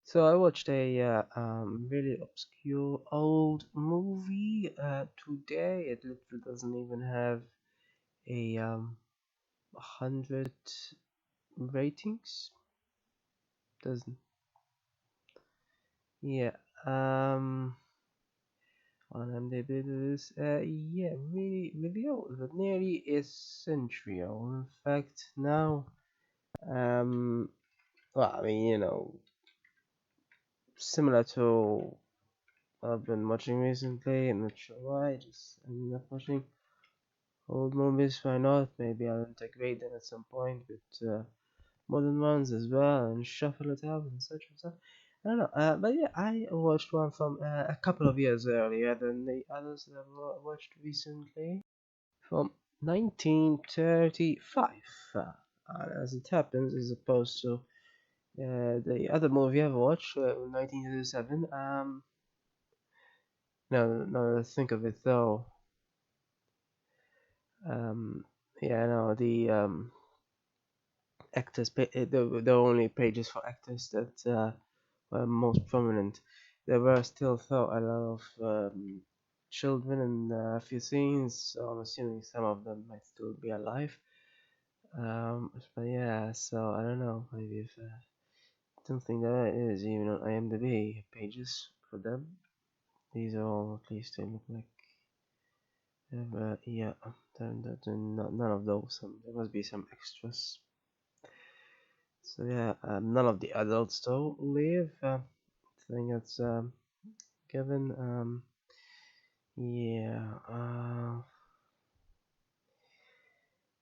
So I watched a really obscure old movie today. It literally doesn't even have a 100 ratings. Doesn't. Yeah. Um. On IMDb, this really old, but nearly a century old. In fact, now um. Well, I mean, similar to what I've been watching recently. I'm not sure why. Just ended up watching old movies, why not? Maybe I'll integrate them at some point with modern ones as well and shuffle it out and such and stuff. I don't know, but yeah, I watched one from a couple of years earlier than the others that I've watched recently, from 1935. As it happens, as opposed to the other movie I've watched, 1937. No, no, think of it though. Um, yeah, no, the there were only pages for actors that were most prominent. There were still though a lot of children in a few scenes, so I'm assuming some of them might still be alive. But yeah, so I don't know. Maybe if I don't think there is even on IMDb pages for them. These are all at least they look like. Yeah, none of those. There must be some extras. So yeah, none of the adults though live. I think that's given. Yeah.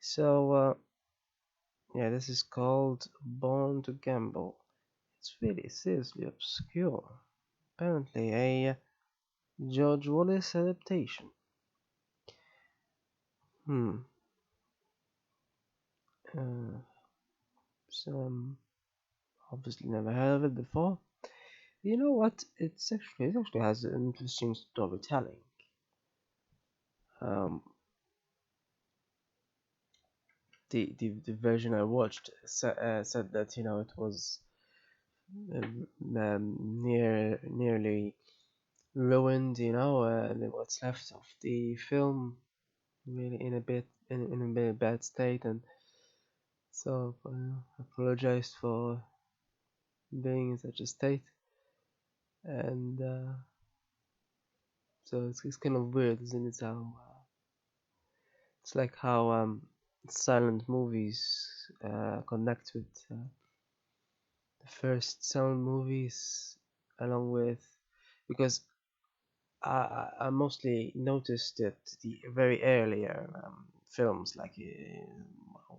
So yeah, this is called Born to Gamble. It's really seriously obscure. Apparently a George Wallace adaptation. Hmm. Uh, so obviously never heard of it before. You know what? It actually has an interesting storytelling. Um, the version I watched said that it was nearly ruined. What's left of the film really in a bit bad state, and so apologized for being in such a state. And so it's kind of weird, isn't it? How it's like how silent movies connect with the first sound movies, along with because I mostly noticed that the very earlier films, like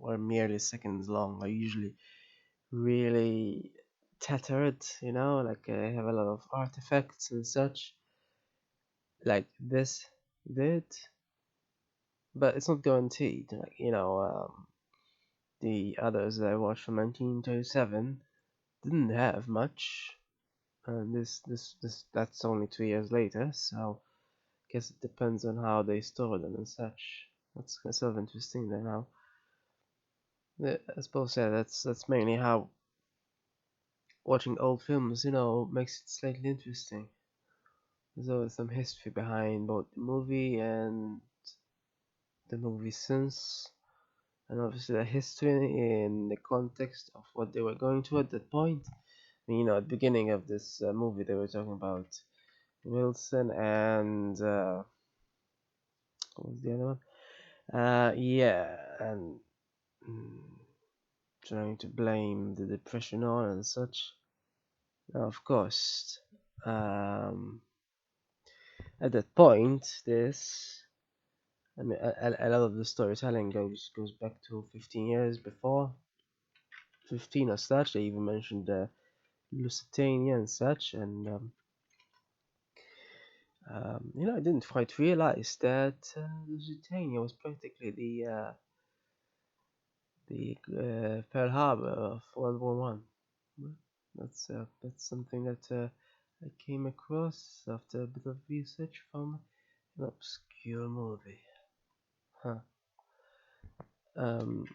were merely seconds long, are usually really tattered, like have a lot of artifacts and such, like this did, but it's not guaranteed. Like the others that I watched from 1937 didn't have much, and this that's only 2 years later, so guess it depends on how they store them and such. That's sort of interesting then how I suppose yeah that's mainly how watching old films makes it slightly interesting. There's always some history behind both the movie and the movie since, and obviously the history in the context of what they were going to at that point. I mean, at the beginning of this movie they were talking about Wilson and what was the other one? Yeah, and mm, trying to blame the depression on and such. Now, of course, um, at that point, I mean, a lot of the storytelling goes back to 15 years before, 15 or such. They even mentioned Lusitania and such, and I didn't quite realize that Lusitania was practically the Pearl Harbor of World War One. That's something that I came across after a bit of research from an obscure movie. Huh. Um,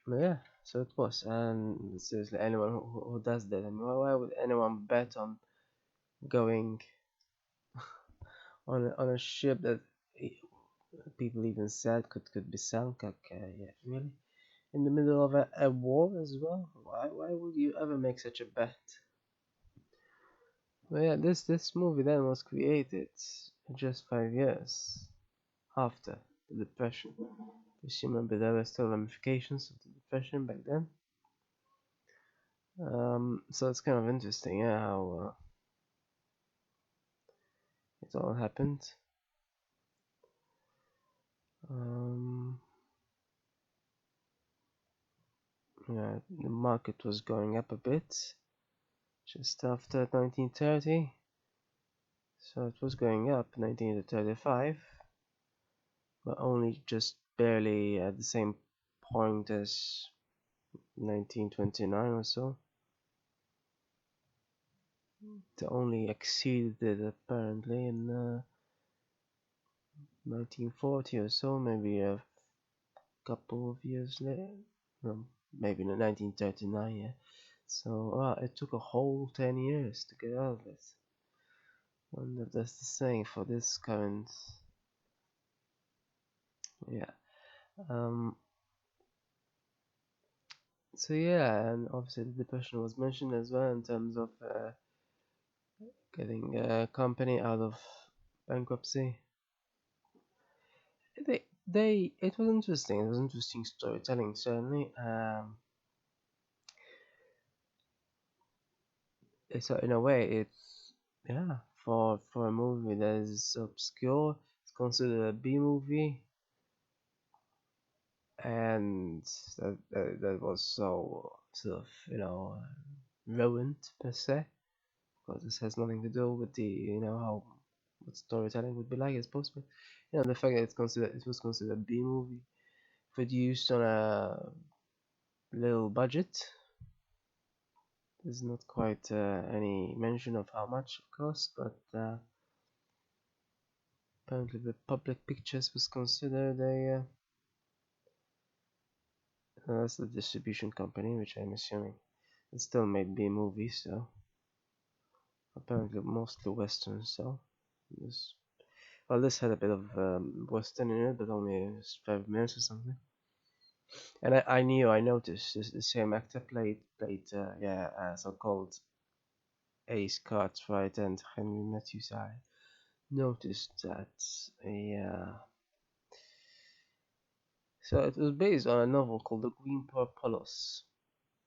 But yeah, so it was, and seriously, anyone who does that, and why would anyone bet on going on a ship that e- people even said could be sunk? Okay, yeah, really, in the middle of a war as well. Why would you ever make such a bet? But yeah, this movie then was created just 5 years after the depression. Because you remember there were still ramifications of the depression back then. So it's kind of interesting, yeah, how it all happened. Um, yeah, the market was going up a bit just after 1930, so it was going up 1935, but only just barely at the same point as 1929 or so. It only exceeded it apparently in 1940 or so, maybe a couple of years later. No, maybe in 1939, yeah. So it took a whole 10 years to get out of it. Wonder if that's the same for this current. Yeah. Um. So yeah, and obviously the depression was mentioned as well in terms of getting a company out of bankruptcy. It was interesting. It was interesting storytelling, certainly. So in a way, it's yeah, for a movie that is obscure, it's considered a B movie, and that was so sort of ruined per se, because this has nothing to do with the how what storytelling would be like, I suppose. But the fact that it was considered a B movie, produced on a little budget. There's not quite any mention of how much it cost, but apparently Republic Pictures was considered that's the distribution company, which I'm assuming it still made B movies, so apparently mostly Western. So this, well, this had a bit of Western in it, but only 5 minutes or something. And I noticed the same actor played so-called Ace Cartwright and Henry Matthews. I noticed that, yeah. So it was based on a novel called The Green Purpolos.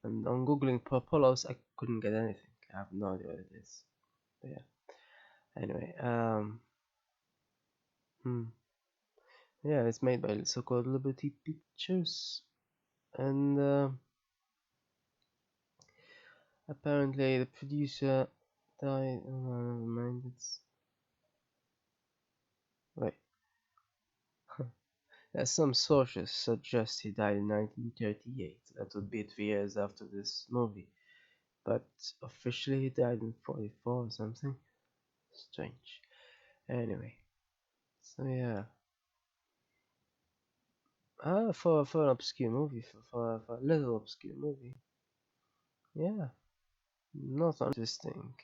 And on googling Purpolos, I couldn't get anything. I have no idea what it is. But yeah. Anyway, hmm. Yeah, it's made by so-called Liberty Pictures, and apparently the producer died. Oh, no, never mind. It's wait. Some sources suggest he died in 1938. That would be 3 years after this movie, but officially he died in 44 or something. Strange. Anyway, so yeah. For an obscure movie, for a little obscure movie, yeah, not interesting.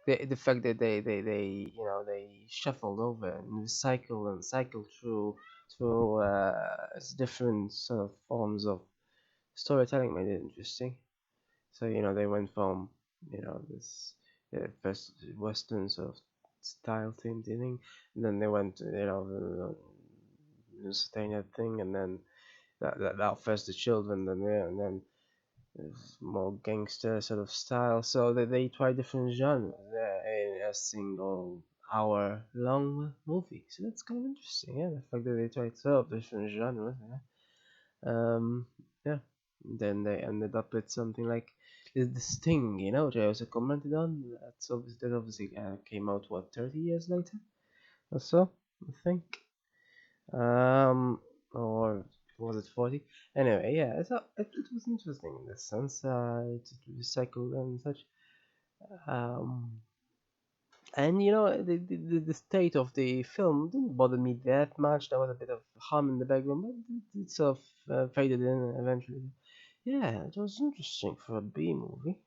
The fact that they shuffled over and cycled through different sort of forms of storytelling made it interesting. So they went from this first Western sort of style theme thing, and then they went to the Sustainer thing, and then that first the children, then yeah, and then there's more gangster sort of style. So they try different genres in a single hour long movie. So that's kind of interesting. Yeah, the fact that they tried 12 different genres. Yeah. Yeah. Then they ended up with something like the Sting, which I also commented on. That obviously came out what 30 years later or so, I think. Or was it 40? Anyway, yeah, it was interesting in this sense. It recycled and such. Um, And the state of the film didn't bother me that much. There was a bit of hum in the background, but it sort of faded in eventually. Yeah, it was interesting for a B movie.